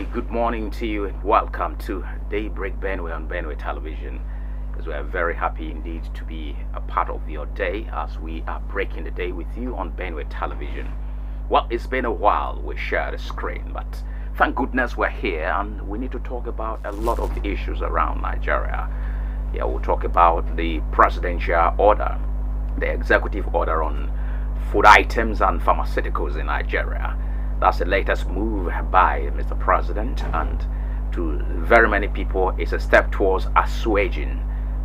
very good morning to you and welcome to Daybreak Benue on Benue Television. As we are very happy indeed to be a part of your day as we are breaking the day with you on Benue Television. Well, it's been a while we shared a screen, but thank goodness we're here and we need to talk about a lot of issues around Nigeria. Yeah, we'll talk about the presidential order, the executive order on food items and pharmaceuticals in Nigeria. That's the latest move by Mr. President, and to very many people, it's a step towards assuaging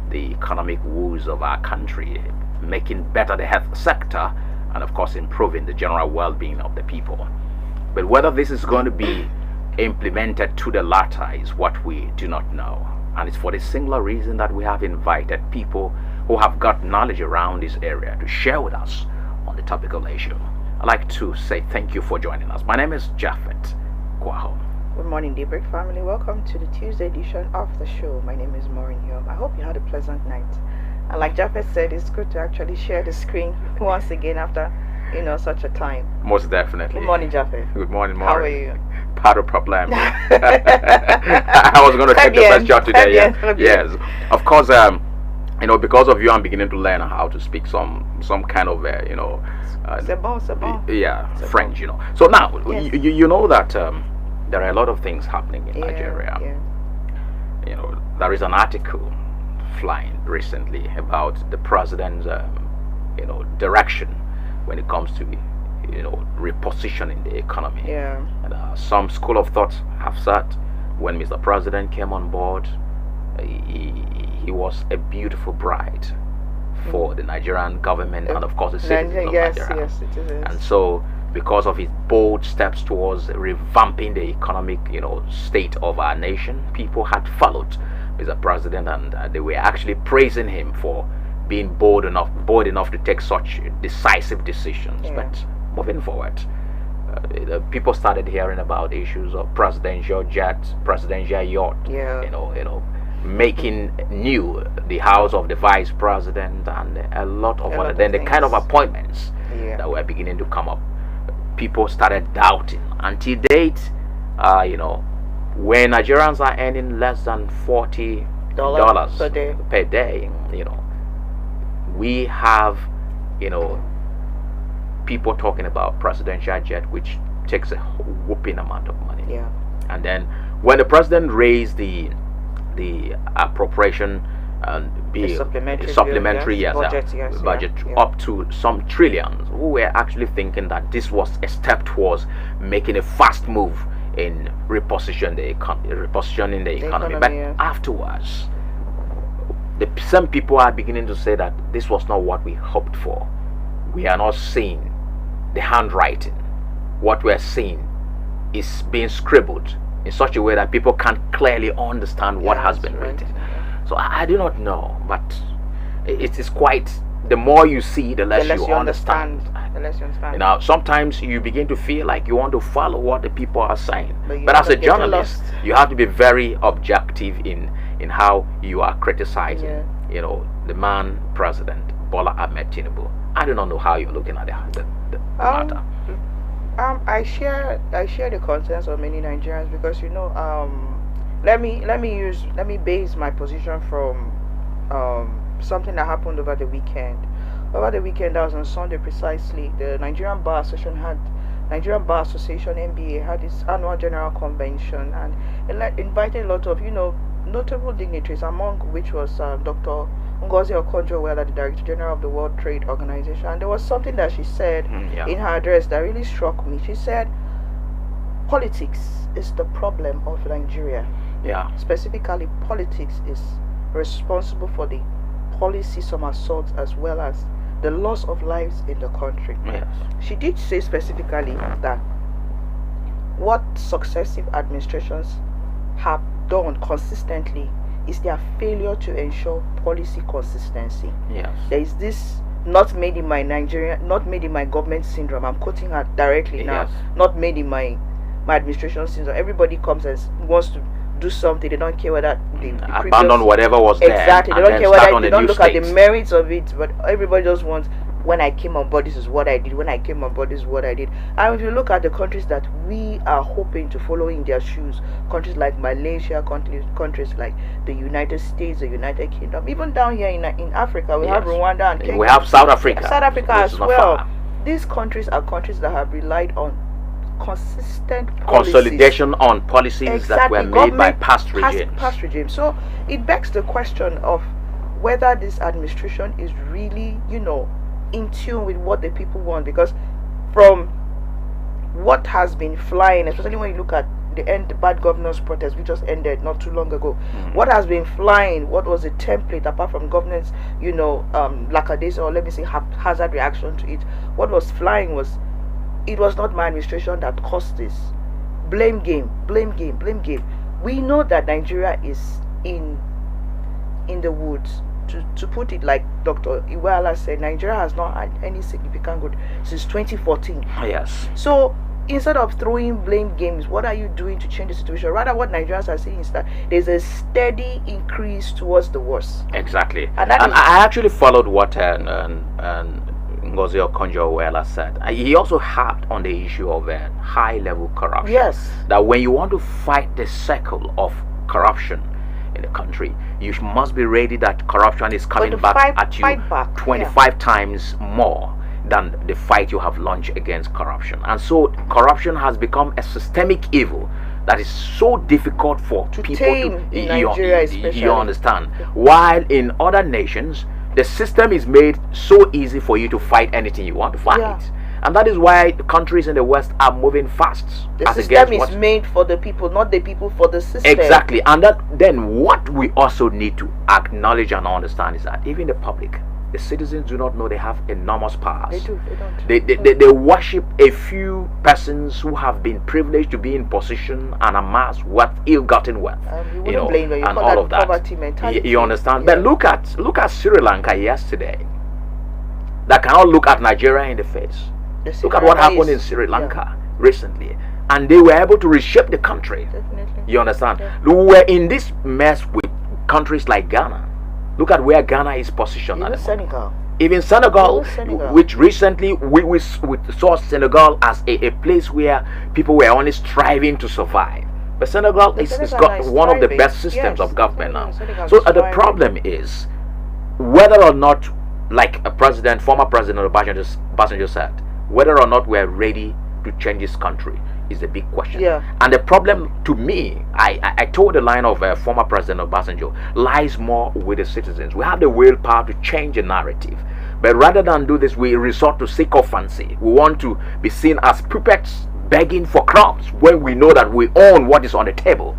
the economic woes of our country, making better the health sector, and of course improving the general well-being of the people. But whether this is going to be implemented to the latter is what we do not know. And it's for the singular reason that we have invited people who have got knowledge around this area to share with us on the topical issue. I'd like to say thank you for joining us. My name is Japhet Kwaho. Good morning, Daybreak family. Welcome to the Tuesday edition of the show. My name is Maureen Hill. I hope you had a pleasant night. And like Japhet said, it's good to actually share the screen once again after, such a time. Most definitely. Good morning, Japhet. Good morning, Maureen. How are you? Part of problem. I was going to take the first shot today. Yes. Of course, because of you, I'm beginning to learn how to speak some kind of, c'est bon. C'est French, bon. So now, Yes. you know that there are a lot of things happening in Nigeria. Yeah. There is an article flying recently about the president's, direction when it comes to, repositioning the economy. Yeah. And some school of thought have said when Mr. President came on board, he was a beautiful bride for the Nigerian government and of course the citizens of Nigeria. Yes, it is. And so because of his bold steps towards revamping the economic, state of our nation, people had followed Mr. President and they were actually praising him for being bold enough to take such decisive decisions. Yeah. But moving forward, people started hearing about issues of presidential jet, presidential yacht, making new the house of the vice president and a lot of other. Then the kind of appointments that were beginning to come up, people started doubting. Until date, when Nigerians are earning less than $40 per day, we have, people talking about presidential jet, which takes a whooping amount of money. Yeah. And then when the president raised the appropriation and supplementary budget up to some trillions, we were actually thinking that this was a step towards making a fast move in repositioning the economy. But afterwards, some people are beginning to say that this was not what we hoped for. We are not seeing the handwriting. What we are seeing is being scribbled in such a way that people can't clearly understand what has been written. So I do not know, but it is quite, the more you see, the less you understand. The less you understand. Sometimes you begin to feel like you want to follow what the people are saying. But as a journalist, you have to be very objective in how you are criticizing, the man president, Bola Ahmed Tinubu. I do not know how you're looking at the matter. I share the concerns of many Nigerians because let me base my position from something that happened over the weekend. Over the weekend, that was on Sunday precisely. The Nigerian Bar Association NBA had its annual general convention and it invited a lot of notable dignitaries, among which was Dr. Ngozi Okonjo-Iweala, the Director General of the World Trade Organization. And there was something that she said in her address that really struck me. She said, politics is the problem of Nigeria. Yeah. Specifically, politics is responsible for the policy somersaults as well as the loss of lives in the country. Yes. She did say specifically that what successive administrations have done consistently is their failure to ensure policy consistency. Yes. There is this not made in my government syndrome. I'm quoting her directly now. Yes. Not made in my administration syndrome. Everybody comes and wants to do something. They don't care whether the abandon whatever was there. Exactly. They don't care whether they don't look at the merits of it, but everybody just wants when I came on board, this is what I did. When I came on board, this is what I did. And if you look at the countries that we are hoping to follow in their shoes, countries like Malaysia, countries like the United States, the United Kingdom, even down here in Africa, we have Rwanda and Kenya. We have South Africa. South Africa as well. These countries are countries that have relied on consistent consolidation on policies that were made by past regimes. So it begs the question of whether this administration is really, in tune with what the people want, because from what has been flying, especially when you look at the bad governance protest which just ended not too long ago, what has been flying, what was the template apart from governance, lackadaisical, or let me say haphazard reaction to it, what was flying was, it was not my administration that caused this. Blame game. We know that Nigeria is in the woods. To put it like Dr. Iweala said, Nigeria has not had any significant growth since 2014. Yes. So instead of throwing blame games, what are you doing to change the situation? Rather, what Nigerians are saying is that there's a steady increase towards the worst. Exactly. And I actually followed what Ngozi Okonjo-Iweala said. He also harped on the issue of high-level corruption. Yes. That when you want to fight the circle of corruption in the country, you must be ready that corruption is coming back at you 25 times more than the fight you have launched against corruption. And so corruption has become a systemic evil that is so difficult for people to in Nigeria especially. You understand? While in other nations, the system is made so easy for you to fight anything you want to fight. Yeah. And that is why countries in the West are moving fast. The system is made for the people, not the people for the system. Exactly. And then what we also need to acknowledge and understand is that even the public, the citizens do not know they have enormous powers. They do. They don't. They worship a few persons who have been privileged to be in position and amass ill-gotten wealth. You blame them. And all of that. Poverty mentality. You understand? Yeah. But look at Sri Lanka yesterday. That cannot look at Nigeria in the face. Look at what happened in Sri Lanka recently. And they were able to reshape the country. Definitely. You understand? Yeah. We were in this mess with countries like Ghana. Look at where Ghana is positioned. Even Senegal, which recently we saw Senegal as a place where people were only striving to survive. But Senegal has got one of the best systems of government now. So the problem is whether or not, like former President Obasanjo said, whether or not we're ready to change this country is a big question. Yeah. And the problem, to me, I told the line of former President Obasanjo, lies more with the citizens. We have the willpower to change the narrative. But rather than do this, we resort to sycophancy. We want to be seen as puppets begging for crumbs when we know that we own what is on the table.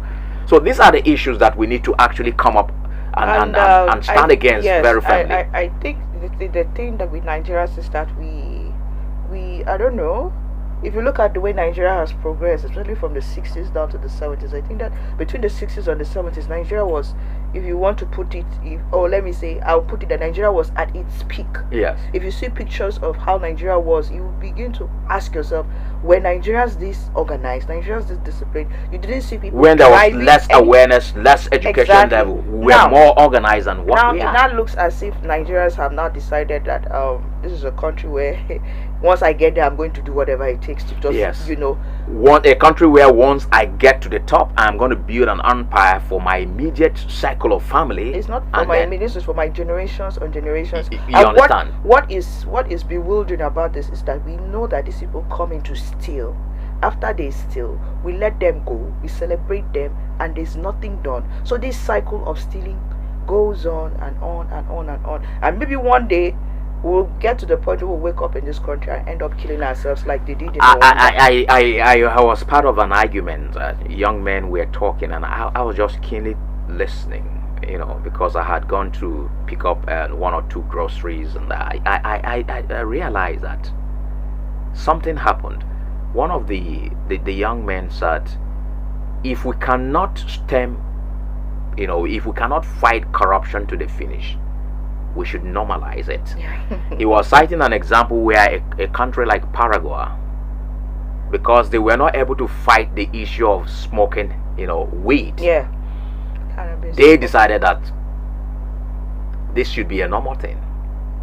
So these are the issues that we need to actually come up and stand against very firmly. I think the thing that with Nigeria is that we I don't know, if you look at the way Nigeria has progressed, especially from the 60s down to the 70s, I think that between the 60s and the 70s, Nigeria was, if you want to put it, I'll put it that Nigeria was at its peak. Yes. If you see pictures of how Nigeria was, you begin to ask yourself, when Nigeria's this organized, Nigeria's this disciplined, you didn't see people when there was less awareness, less education level, we were more organized than what we are. Now it now looks as if Nigerians have now decided that this is a country where once I get there, I'm going to do whatever it takes to just, want a country where once I get to the top, I'm going to build an empire for my immediate circle of family. It's not for my immediate, this is for my generations on generations. You understand? What is bewildering about this is that we know that these people come in to steal. After they steal, we let them go, we celebrate them, and there's nothing done. So this cycle of stealing goes on and on and on and on. And maybe one day we'll get to the point where we'll wake up in this country and end up killing ourselves like they did in I was part of an argument. Young men were talking, and I was just keenly listening, because I had gone to pick up one or two groceries, and I realized that something happened. One of the young men said, if we cannot stem, if we cannot fight corruption to the finish, we should normalize it. He was citing an example where a country like Paraguay, because they were not able to fight the issue of smoking, weed. Yeah. They decided that this should be a normal thing.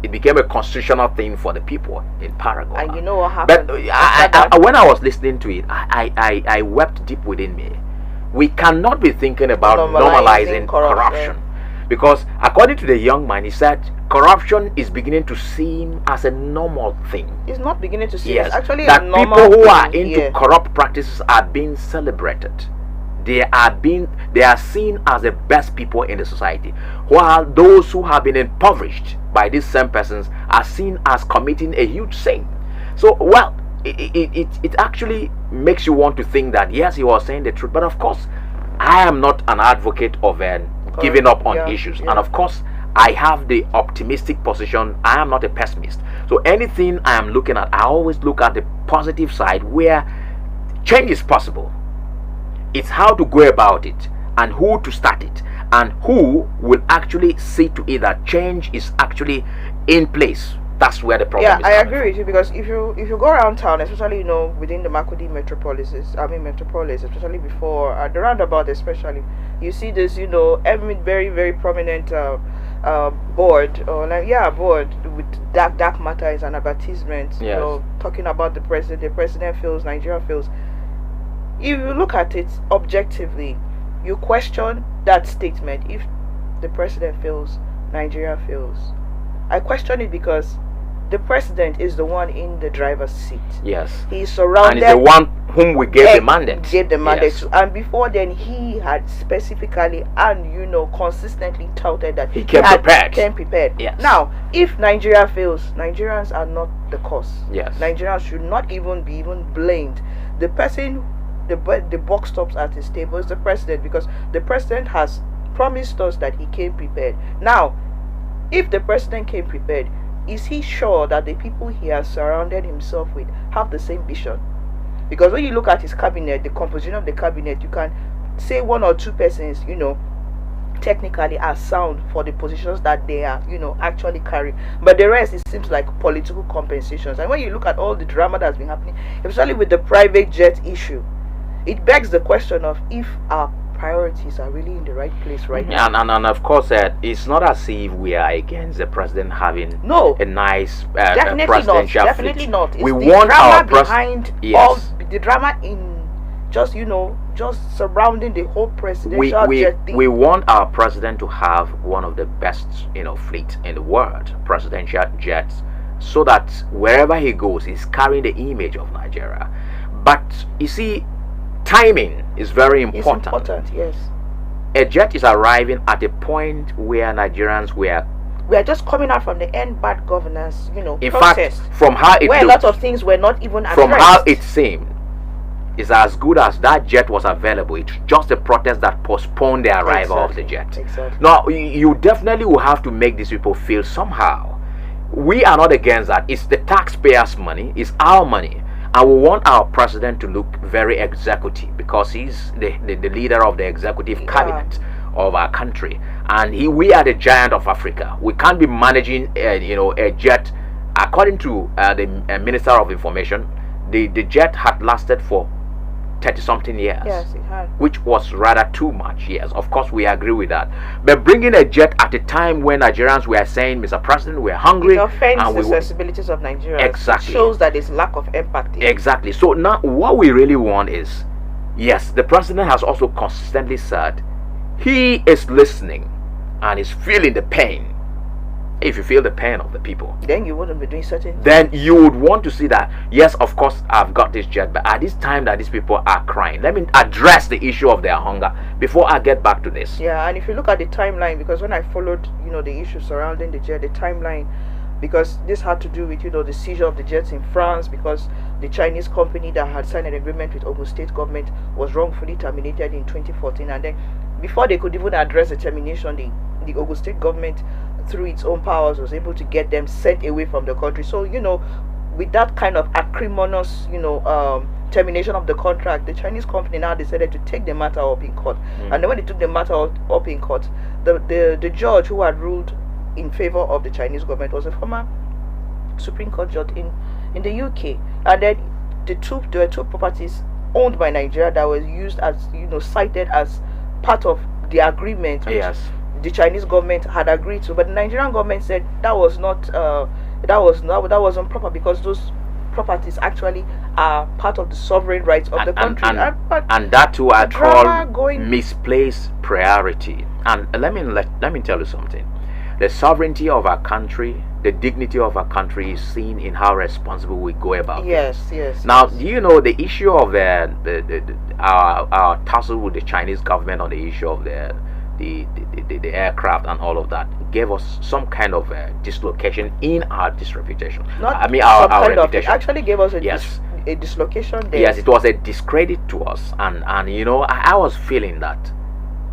it became a constitutional thing for the people in Paraguay. And you know what happened? But when I was listening to it, I wept deep within me. We cannot be thinking about normalizing corruption. Because according to the young man, he said corruption is beginning to seem as a normal thing. It's not beginning to seem. Yes, It's actually that a normal people who thing are into here. corrupt practices are being celebrated. They are seen as the best people in the society, while those who have been impoverished by these same persons are seen as committing a huge sin. So, well, it actually makes you want to think that yes, he was saying the truth, but of course I am not an advocate of giving up on issues, and of course I have the optimistic position. I am not a pessimist, so anything I am looking at, I always look at the positive side where change is possible. It's how to go about it and who to start it and who will actually see to it that change is actually in place. That's where the problem is. Yeah, I agree with you, because if you go around town, especially within the Makurdi metropolis, especially before the roundabout, especially, you see this every very very prominent board board with dark matter is an advertisement. Yes. Talking about the president. The president fails, Nigeria fails. If you look at it objectively, you question that statement. If the president fails, Nigeria fails. I question it because the president is the one in the driver's seat. Yes. He's surrounded. And he's the one whom we gave the mandate. Gave the mandate Yes. to. And before then, he had specifically and consistently touted that He came prepared. Came prepared. Yes. Now, if Nigeria fails, Nigerians are not the cause. Yes. Nigerians should not even be blamed. The person, the buck stops at his table is the president, because the president has promised us that he came prepared. Now, if the president came prepared, is he sure that the people he has surrounded himself with have the same vision? Because when you look at his cabinet, the composition of the cabinet, you can say one or two persons, technically are sound for the positions that they are, actually carrying. But the rest, it seems like political compensations. And when you look at all the drama that's been happening, especially with the private jet issue, it begs the question of if our priorities are really in the right place right now. And of course, it's not as if we are against the president having a nice definitely presidential not. Definitely fleet. not. It's We the want drama our behind all the drama in just surrounding the whole presidential jet thing. We want our president to have one of the best fleet in the world, presidential jets, so that wherever he goes, he's carrying the image of Nigeria. But you see, timing is very important. It's important, yes. A jet is arriving at a point where Nigerians we are just coming out from the end bad governance, in process, fact, from how it where looked, a lot of things were not even addressed. from how it seemed, is as good as that jet was available. It's just a protest that postponed the arrival of the jet. Exactly. Now, you definitely will have to make these people feel somehow. We are not against that. It's the taxpayers' money. It's our money. And we want our president to look very executive, because he's the leader of the executive cabinet of our country, and we are the giant of Africa. We can't be managing a jet. According to the Minister of Information, the jet had lasted for 30-something years. Yes, it had. Which was rather too much. Yes, of course we agree with that. But bringing a jet at a time when Nigerians were saying, Mr. President, we're hungry, it offends and the sensibilities of Nigeria. Exactly. It shows that there's lack of empathy. Exactly. So now what we really want is, yes, the president has also consistently said he is listening and is feeling the pain. If you feel the pain of the people, then you wouldn't be doing certain things. Then you would want to see that, yes, of course, I've got this jet, but at this time that these people are crying, let me address the issue of their hunger before I get back to this. Yeah, and if you look at the timeline, because when I followed, the issues surrounding the jet, the timeline, because this had to do with, the seizure of the jets in France, because the Chinese company that had signed an agreement with Ogun State government was wrongfully terminated in 2014, and then before they could even address the termination, the Ogun State government, through its own powers, was able to get them sent away from the country. So with that kind of acrimonious termination of the contract, the Chinese company now decided to take the matter up in court. And then when they took the matter up in court, the judge who had ruled in favor of the Chinese government was a former Supreme Court judge in the UK. And then there were two properties owned by Nigeria that was used as cited as part of the agreement. Yes. the Chinese government had agreed to, but the Nigerian government said that was not that wasn't proper, because those properties actually are part of the sovereign rights of the country, and that too I call going misplaced priority. And let me tell you something. The sovereignty of our country, the dignity of our country is seen in how responsible we go about yes, it. yes. Now, yes. do you know the issue of our tussle with the Chinese government on the issue of the aircraft and all of that gave us some kind of dislocation in our disreputation. Not our kind reputation. It actually gave us a Yes. a dislocation there. Yes, it was a discredit to us, and you know, I was feeling that.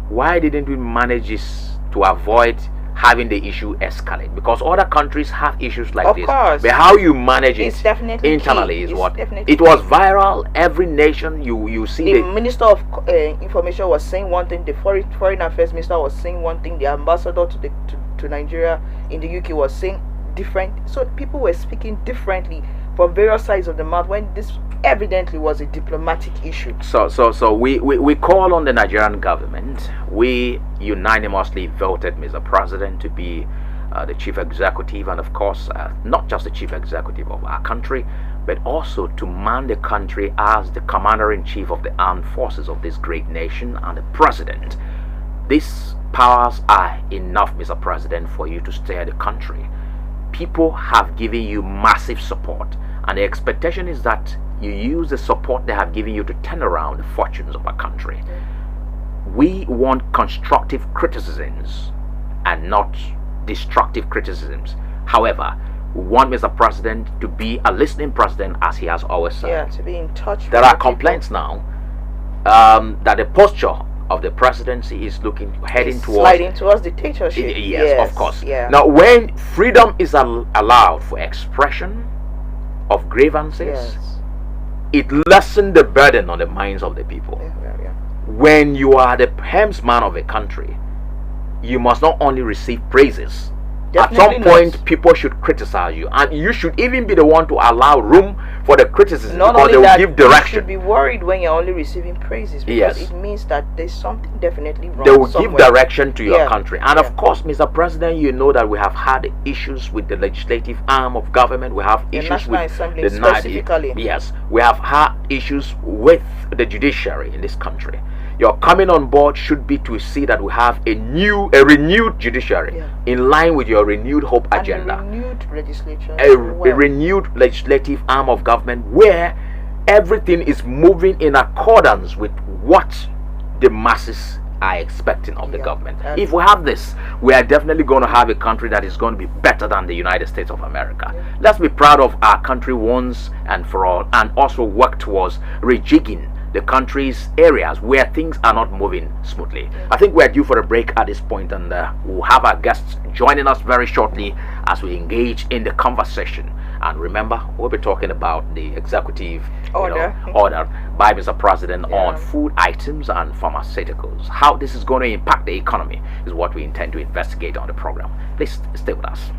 Why didn't we manage this to avoid having the issue escalate? Because other countries have issues like Of this. course. But how you manage It's it definitely internally key. is It's what definitely it was viral. Every nation you see The Minister of Information was saying one thing, the Foreign Affairs Minister was saying one thing, the ambassador to Nigeria in the UK was saying different. So people were speaking differently from various sides of the mouth, when this evidently was a diplomatic issue. So we call on the Nigerian government. We unanimously voted Mr. President to be the chief executive, and of course not just the chief executive of our country, but also to man the country as the commander-in-chief of the armed forces of this great nation and the president. These powers are enough, Mr. President, for you to steer the country. People have given you massive support, and the expectation is that you use the support they have given you to turn around the fortunes of our country. We want constructive criticisms and not destructive criticisms. However, we want Mr. President to be a listening president, as he has always said. Yeah, to be in touch. There with are the people. complaints now that the posture of the presidency is heading It's towards sliding towards dictatorship. Yes, of course. Yeah. Now, when freedom is allowed for expression of grievances, Yes. it lessens the burden on the minds of the people. Yeah. When you are the helmsman of a country, you must not only receive praises. At Definitely some point, not. people should criticize you, and you should even be the one to allow room for the criticism, Not because only they will that, give you direction. should be worried when you're only receiving praises, because Yes. it means that there's something definitely wrong. They will somewhere. give direction to your Yeah, country. And yeah. of course, Mr. President, you know that we have had issues with the legislative arm of government. We have The issues National with Assembly the specifically. Yes, we have had issues with the judiciary in this country. Your coming on board should be to see that we have a renewed judiciary, Yeah. in line with your renewed hope And agenda. a renewed legislature. A renewed legislative arm of government where everything is moving in accordance with what the masses are expecting of the Yeah. government. And If we have this, we are definitely going to have a country that is going to be better than the United States of America. Yeah. Let's be proud of our country once and for all, and also work towards rejigging the country's areas where things are not moving smoothly. I think we're due for a break at this point, and we'll have our guests joining us very shortly as we engage in the conversation. And remember, we'll be talking about the executive Order. order by Mr. President Yeah. on food items and pharmaceuticals. How this is going to impact the economy is what we intend to investigate on the program. Please stay with us.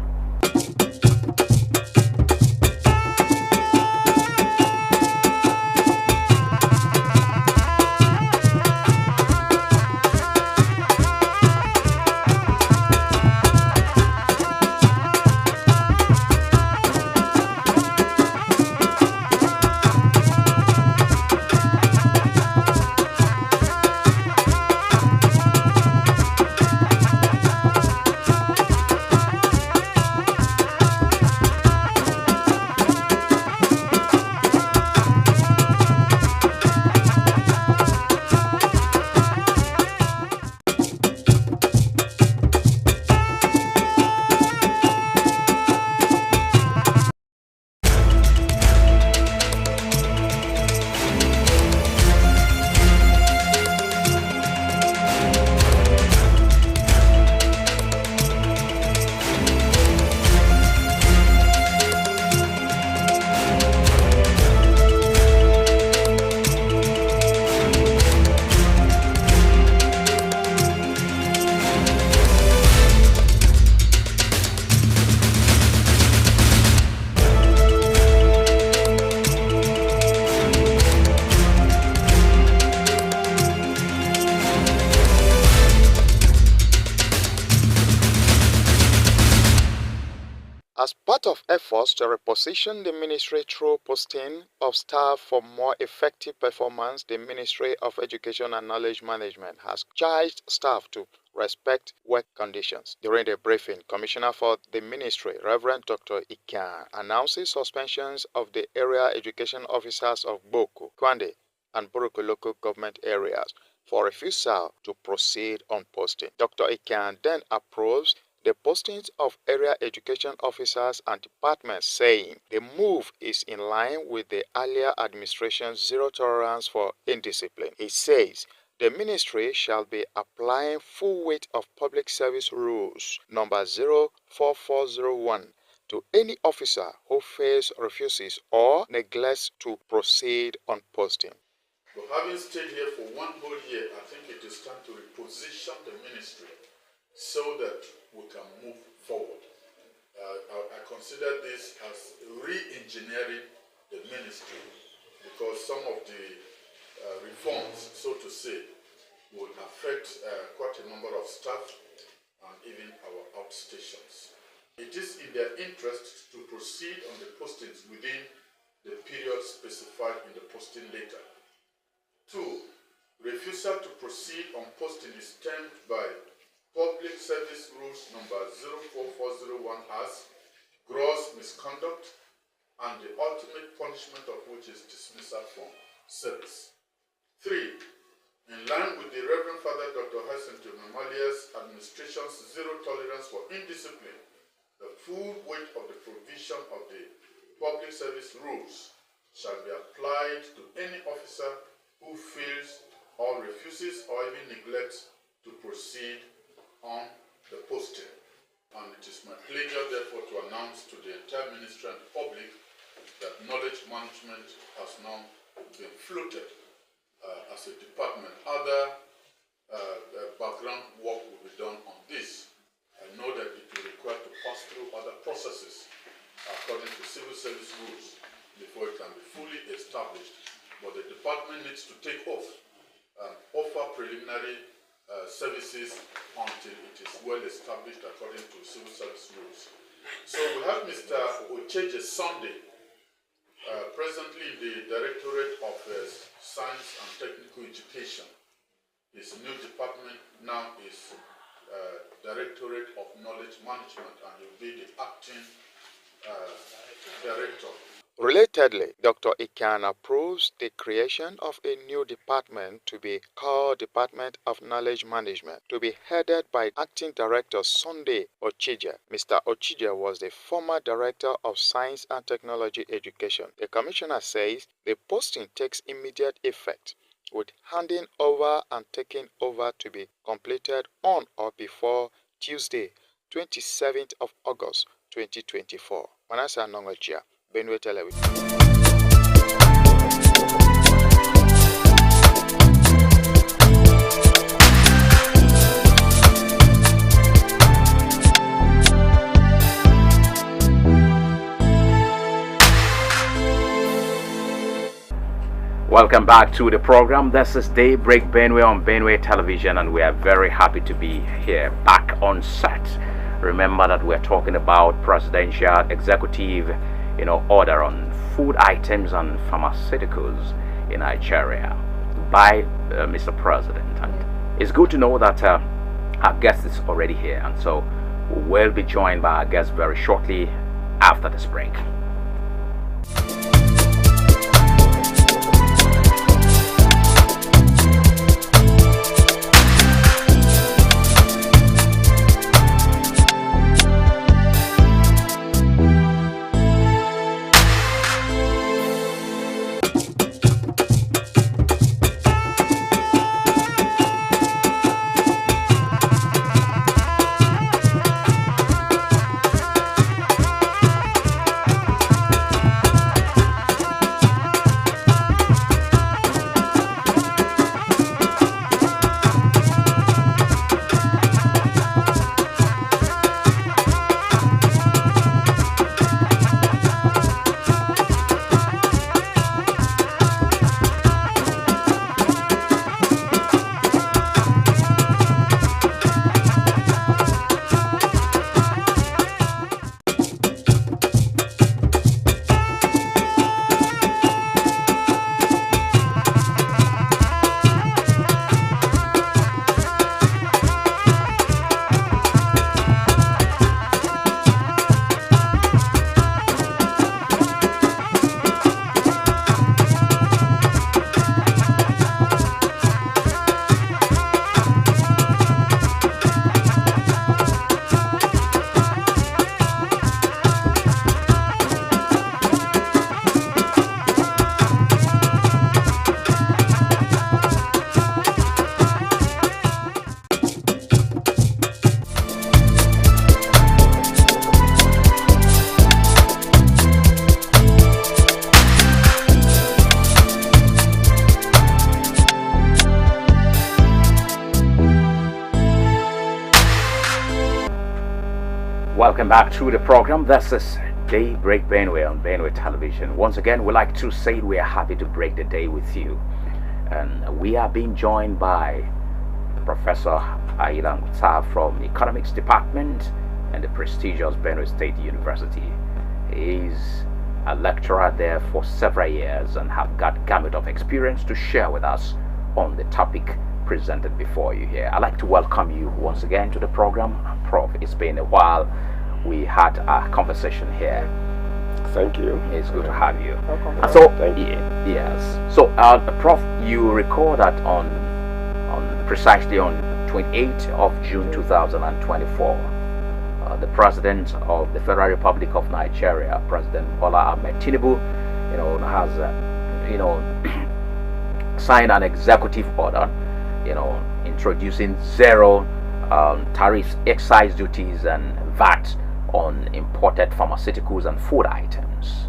As part of efforts to reposition the ministry through posting of staff for more effective performance, the Ministry of Education and Knowledge Management has charged staff to respect work conditions. During the briefing, Commissioner for the Ministry, Reverend Dr. Ikan, announces suspensions of the area education officers of Boku, Kwande, and Buruku local government areas for refusal to proceed on posting. Dr. Ikan then approves the postings of area education officers and departments, saying the move is in line with the earlier administration's zero tolerance for indiscipline. He says the ministry shall be applying full weight of public service rules number 04401 to any officer who fails, refuses, or neglects to proceed on posting. But having stayed here for one whole year, I think it is time to reposition the ministry so that we can move forward. I consider this as re-engineering the ministry because some of the reforms, so to say, will affect quite a number of staff and even our outstations. It is in their interest to proceed on the postings within the period specified in the posting letter. 2. Refusal to proceed on posting is termed by Public Service Rules number 04401 as gross misconduct and the ultimate punishment of which is dismissal from service. 3. In line with the Reverend Father Dr. Hyacinth Memalia's administration's zero tolerance for indiscipline, the full weight of the provision of the Public Service Rules shall be applied to any officer who fails or refuses or even neglects to proceed on the posting. And it is my pleasure, therefore, to announce to the entire ministry and the public that knowledge management has now been floated as a department. Other background work will be done on this. I know that it will require to pass through other processes according to civil service rules before it can be fully established. But the department needs to take off and offer preliminary services until it is well established according to civil service rules. So we have Mr. Ocheje Sunday, presently the Directorate of Science and Technical Education. His new department now is Directorate of Knowledge Management, and he will be the acting director. Relatedly, Dr. Ikan approves the creation of a new department to be called Department of Knowledge Management, to be headed by Acting Director Sunday Ochija. Mr. Ochija was the former Director of Science and Technology Education. The Commissioner says the posting takes immediate effect, with handing over and taking over to be completed on or before Tuesday, 27th of August, 2024. Manasa Nongolchia, Benue Television. Welcome back to the program. This is Daybreak Benue on Benue Television, and we are very happy to be here back on set. Remember that we're talking about presidential executive order on food items and pharmaceuticals in Nigeria by Mr. President. And it's good to know that our guest is already here, and so we will be joined by our guest very shortly after this break. Welcome back to the program. This is Daybreak Benue on Benue Television. Once again, we like to say we are happy to break the day with you. And we are being joined by Professor Ailan Uta from the Economics Department and the prestigious Benue State University. He is a lecturer there for several years and have got gamut of experience to share with us on the topic presented before you here. I'd like to welcome you once again to the program. Prof, it's been a while. We had a conversation here. Thank you. It's good to have you. Welcome. So, Thank you. yes. So, Prof, you recall that on precisely on 28th of June 2024, the President of the Federal Republic of Nigeria, President Bola Ahmed Tinubu, has signed an executive order, introducing zero tariffs, excise duties, and VAT on imported pharmaceuticals and food items.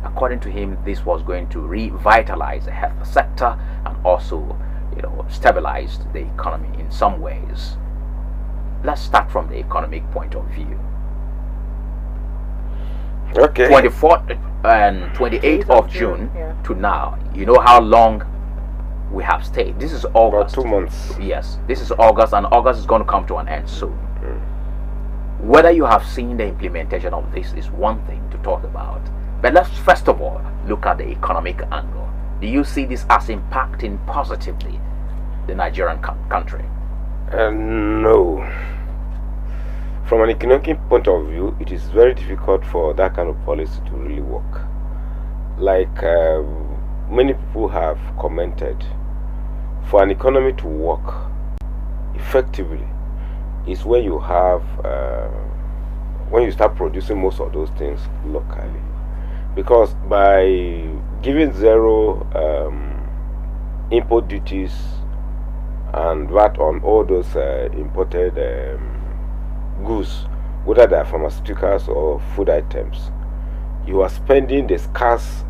According to him, this was going to revitalize the health sector and also, stabilize the economy in some ways. Let's start from the economic point of view. Okay. 24th and 28th of June to now. You know how long we have stayed. This is August. About 2 months. Yes, this is August, and August is going to come to an end soon. Whether you have seen the implementation of this is one thing to talk about. But let's first of all look at the economic angle. Do you see this as impacting positively the Nigerian country? No. From an economic point of view, it is very difficult for that kind of policy to really work. Like many people have commented, for an economy to work effectively is when you have when you start producing most of those things locally, because by giving zero import duties and VAT on all those imported goods, whether they are pharmaceuticals or food items, you are spending the scarce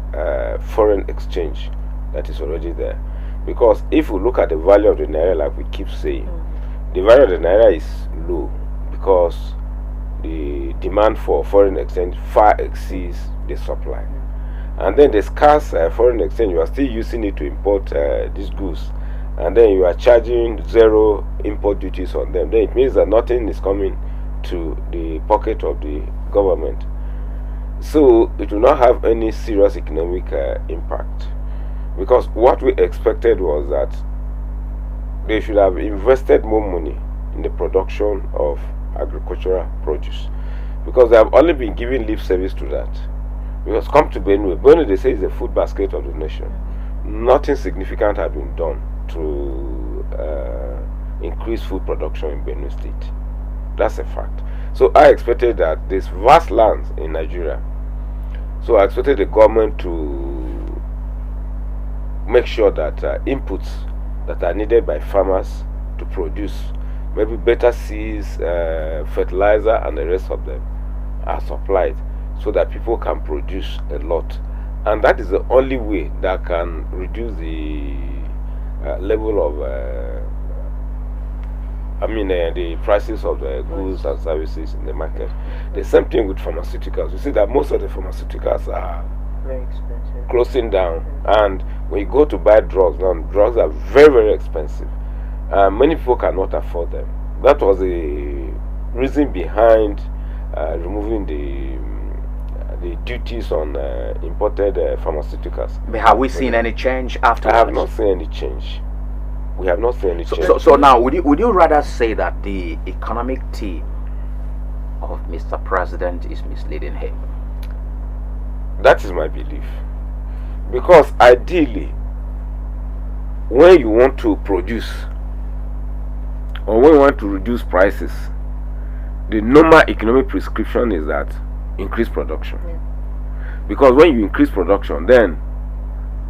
foreign exchange that is already there. Because if we look at the value of the naira, like we keep saying, the value of the naira is low because the demand for foreign exchange far exceeds the supply. And then the scarce foreign exchange, you are still using it to import these goods, and then you are charging zero import duties on them. Then it means that nothing is coming to the pocket of the government. So it will not have any serious economic impact, because what we expected was that they should have invested more money in the production of agricultural produce, because they have only been giving lip service to that. Because come to Benue, they say is the food basket of the nation. Nothing significant has been done to increase food production in Benue State. That's a fact. So I expected that this vast lands in Nigeria, so I expected the government to make sure that inputs that are needed by farmers to produce, maybe better seeds, fertilizer, and the rest of them are supplied so that people can produce a lot. And that is the only way that can reduce the level of the prices of the goods and services in the market. The same thing with pharmaceuticals. You see that most of the pharmaceuticals are Very expensive. closing down, and when you go to buy drugs now, drugs are very, very expensive. Many people cannot afford them. That was the reason behind removing the duties on imported pharmaceuticals. But have we seen any change after? I have not seen any change. We have not seen any change. So now, would you rather say that the economic team of Mr. President is misleading him? That is my belief. Because ideally, when you want to produce or when you want to reduce prices, the normal economic prescription is that increase production. Because when you increase production, then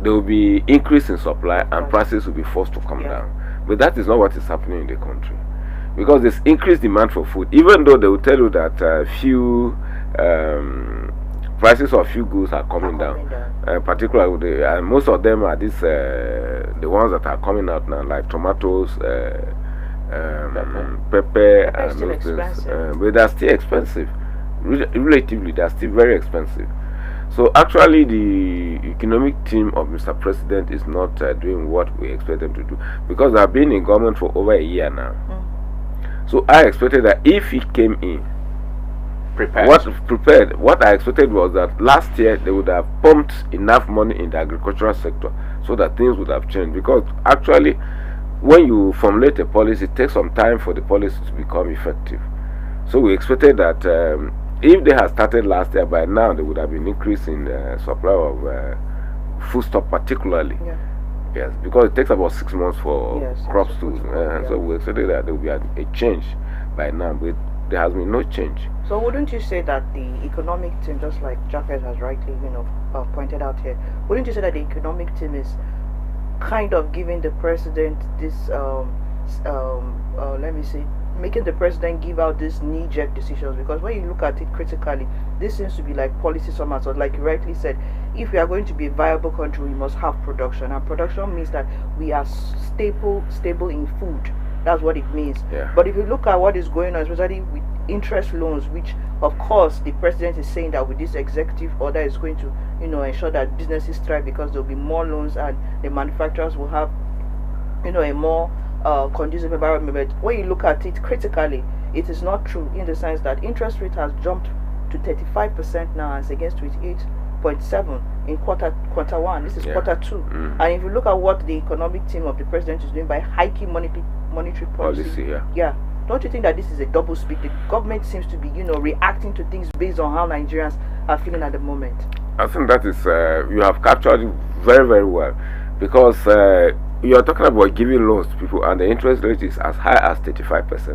there will be increase in supply and prices will be forced to come down. But that is not what is happening in the country, because there's increased demand for food, even though they will tell you that prices of few goods are coming down. Particularly and most of them are the ones that are coming out now, like tomatoes, pepper and those things, but they're still expensive. relatively they are still very expensive. So actually, the economic team of Mr. President is not doing what we expect them to do, because they have been in government for over a year now. So I expected that if he came in prepared, what I expected was that last year they would have pumped enough money in the agricultural sector so that things would have changed. Because actually, when you formulate a policy, it takes some time for the policy to become effective. So we expected that if they had started last year, by now there would have been increase in the supply of foodstuff, particularly. Yeah. Yes, because it takes about 6 months for crops to. Yeah. So we expected that there would be a change by now, but there has been no change. So wouldn't you say that the economic team, just like Japheth has rightly, pointed out here, wouldn't you say that the economic team is kind of giving the president this, let me see, making the president give out these knee-jerk decisions? Because when you look at it critically, this seems to be like policy somehow. So like you rightly said, if we are going to be a viable country, we must have production, and production means that we are stable in food. That's what it means. Yeah. But if you look at what is going on, especially with interest loans, which of course the president is saying that with this executive order is going to, ensure that businesses thrive because there will be more loans and the manufacturers will have, a more conducive environment. But when you look at it critically, it is not true, in the sense that interest rate has jumped to 35% now, as against 28.7 in quarter one. This is quarter two. And if you look at what the economic team of the president is doing by hiking monetary policy, don't you think that this is a double speak? The government seems to be, reacting to things based on how Nigerians are feeling at the moment. I think that is you have captured it very, very well, because you are talking about giving loans to people and the interest rate is as high as 35%.